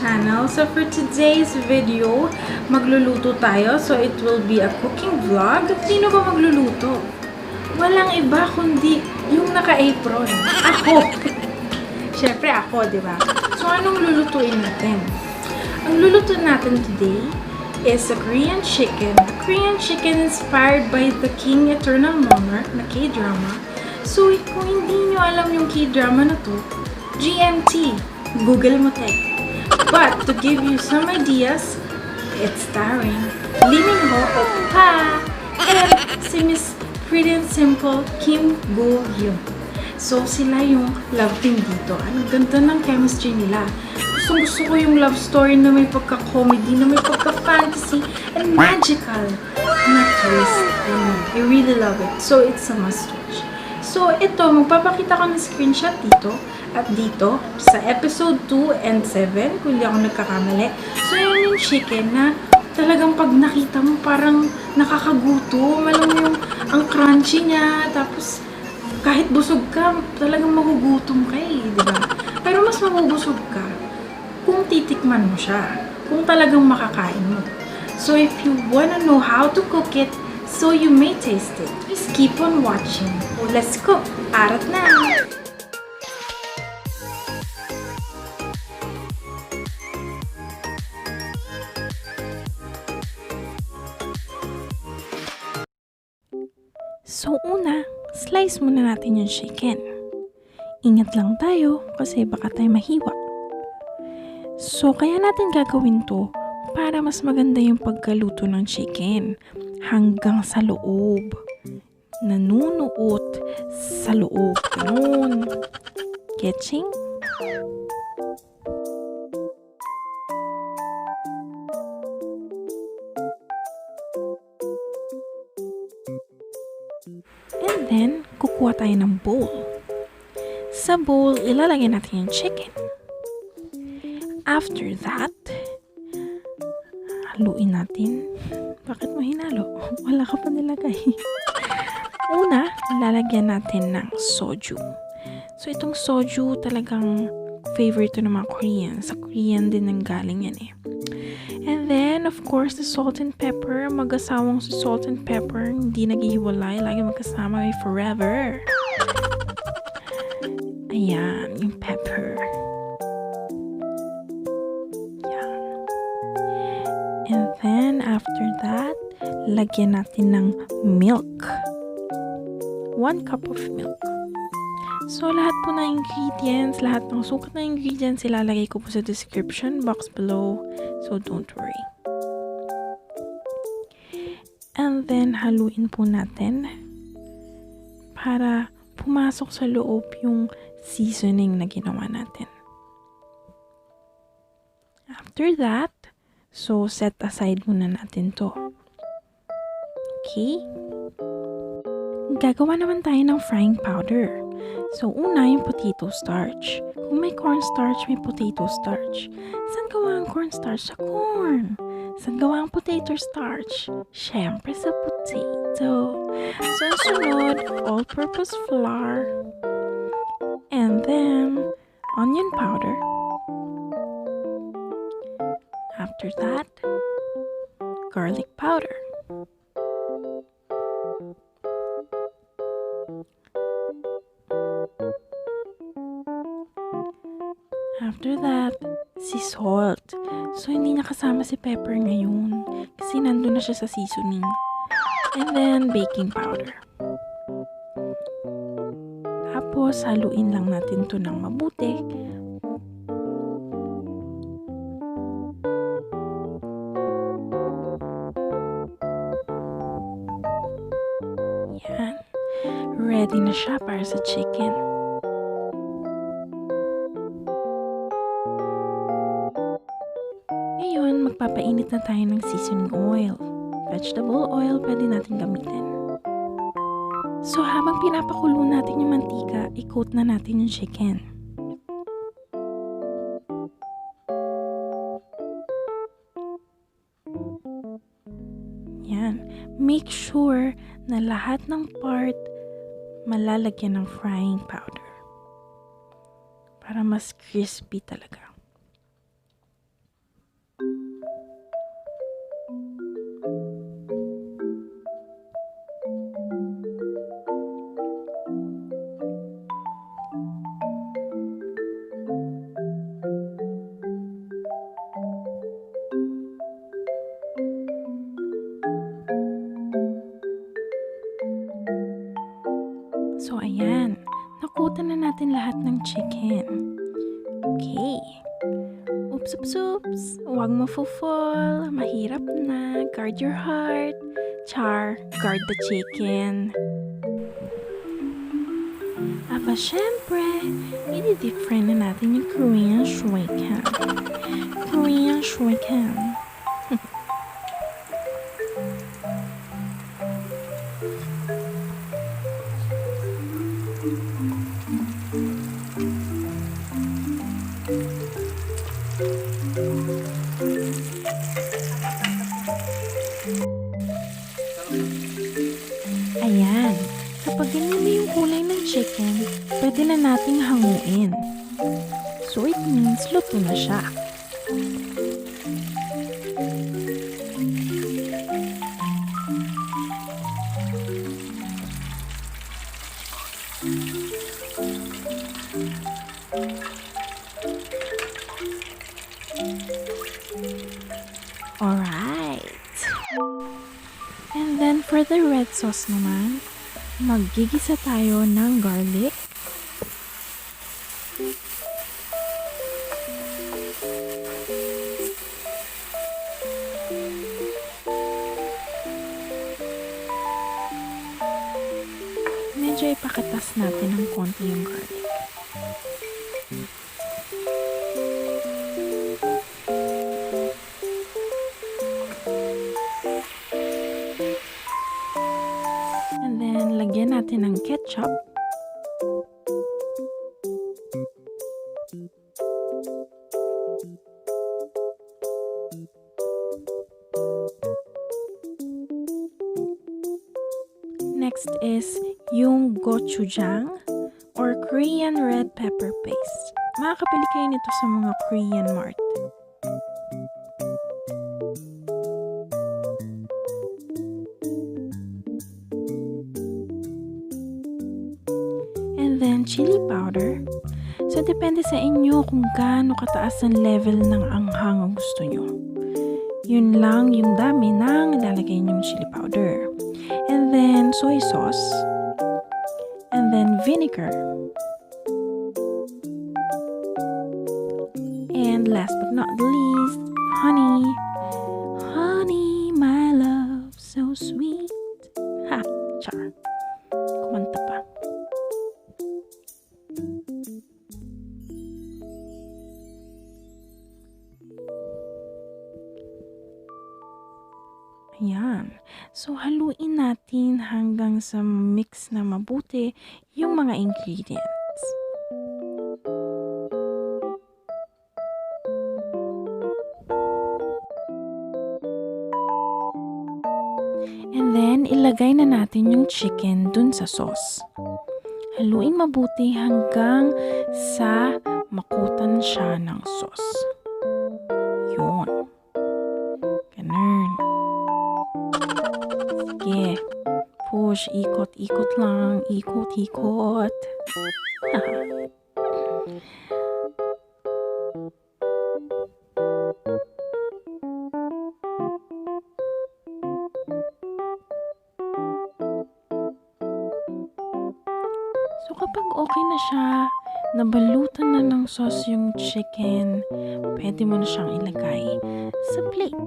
channel. So for today's video, magluluto tayo. So it will be a cooking vlog. Sino ba magluluto? Walang iba kundi yung naka-apron. Ako! Siyempre ako, di ba? So anong lulutuin natin? Ang luluto natin today is a Korean chicken. A Korean chicken inspired by the King Eternal Monarch na K-drama. So kung hindi nyo alam yung K-drama na to, GMT, Google mo tayo. But to give you some ideas, it's starring Leeminho and si Miss Pretty and Simple Kimgoeun. So sila yung love team dito. Ang ganda ng chemistry nila. Gusto ko yung love story na may pagka-comedy, na may pagka-fantasy, and magical na twist. I really love it. So it's a must-watch. So ito, magpapakita ko ng screenshot dito at dito sa episode 2 and 7, kung hindi ako nagkakamali. So yun yung chicken na talagang pag nakita mo parang nakakagutom. Alam mo yung ang crunchy niya, tapos kahit busog ka, talagang magugutom ka diba? Pero mas mabubusog ka kung titikman mo siya, kung talagang makakain mo. So if you wanna know how to cook it, so you may taste it, please keep on watching. So let's cook! Arat na! So una, slice muna natin yung chicken. Ingat lang tayo kasi baka tayo mahiwa. So kaya natin gagawin to para mas maganda yung pagkaluto ng chicken hanggang sa loob. Nanunuot sa loob. Ganun. Getching? And then, kukuha tayo ng bowl. Sa bowl, ilalagay natin yung chicken. After that, haluin natin. Bakit mo hinalo? Wala ka pa nilagay. Una, lalagyan natin ng soju. So, itong soju talagang favorite to ng mga Korean. Sa Korean din ang galing yan eh. And then, of course, the salt and pepper. Mag-asawang sa salt and pepper. Hindi naghihiwalay. Lagi magkasama may forever. Ayan, yung pepper. Yan. And then, after that, lagyan natin ng milk. 1 cup of milk. So, lahat po ng ingredients, lahat ng sukat na ingredients, ilalagay ko po sa description box below. So, don't worry. And then, haluin po natin para pumasok sa loob yung seasoning na ginawa natin. After that, so, set aside muna natin to. Okay? Gagawa naman tayo ng frying powder. So, una yung potato starch. Kung may cornstarch, may potato starch. Saan gawa ang cornstarch? Sa corn. Saan gawa ang potato starch? Siyempre sa potato. So, ang sunod, all-purpose flour. And then, onion powder. After that, garlic powder. After that, si salt. So, hindi niya kasama si pepper ngayon kasi nandun na siya sa seasoning. And then, baking powder. Tapos, haluin lang natin to ng mabuti. Yan. Ready na siya para sa chicken. Ngayon, magpapainit na tayo ng seasoning oil. Vegetable oil pwede natin gamitin. So, habang pinapakulo natin yung mantika, i-coat na natin yung chicken. Yan. Make sure na lahat ng part malalagyan ng frying powder. Para mas crispy talaga. makutan na natin lahat ng chicken. Okay. Oops, oops, oops. Huwag mafo-fall. Mahirap na. Guard your heart. Char, guard the chicken. Aba, syempre, i-deep fry na natin yung Koreanchicken. Koreanchicken. Ayan, kapag ganyan na yung kulay ng chicken, pwede na nating hanguin. So it means luto na siya. Alright. And then for the red sauce naman, maggigisa tayo ng garlic. Medyo ipakatas natin ng konti yung garlic. And then, lagyan natin ng ketchup. Next is yung gochujang or Korean red pepper paste. Makakabili kayo nito sa mga Korean mart. And then chili powder. So depende sa inyo kung gaano kataas ang level ng anghang ang gusto nyo. Yun lang yung dami ng ilalagay nyong chili powder. And then soy sauce. And then vinegar. And last but not least, honey. Honey, my love, so sweet. Ha, char. Kumanta pa. Ayan. So, haluin natin hanggang sa mix na mabuti yung mga ingredients. And then, ilagay na natin yung chicken dun sa sauce. Haluin mabuti hanggang sa makutan siya ng sauce. Yun. Ganun. Sige. Push, ikot-ikot lang. Ikot-ikot. So kapag okay na siya, nabalutan na ng sauce yung chicken, pwede mo na siyang ilagay sa plate.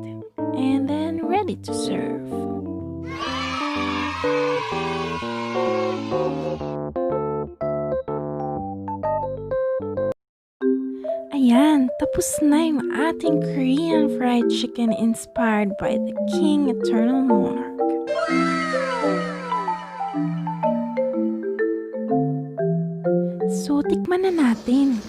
And then, ready to serve. Ayan, tapos na yung ating Korean fried chicken inspired by the King Eternal Monarch. So, tikman na natin.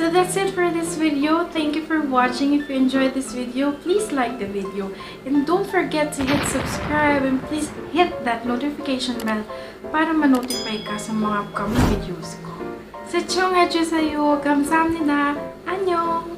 So that's it for this video. Thank you for watching. If you enjoyed this video, please like the video. And don't forget to hit subscribe and please hit that notification bell para ma-notify ka sa mga upcoming videos ko. Sechong hachu sayo. 감사합니다. 안녕.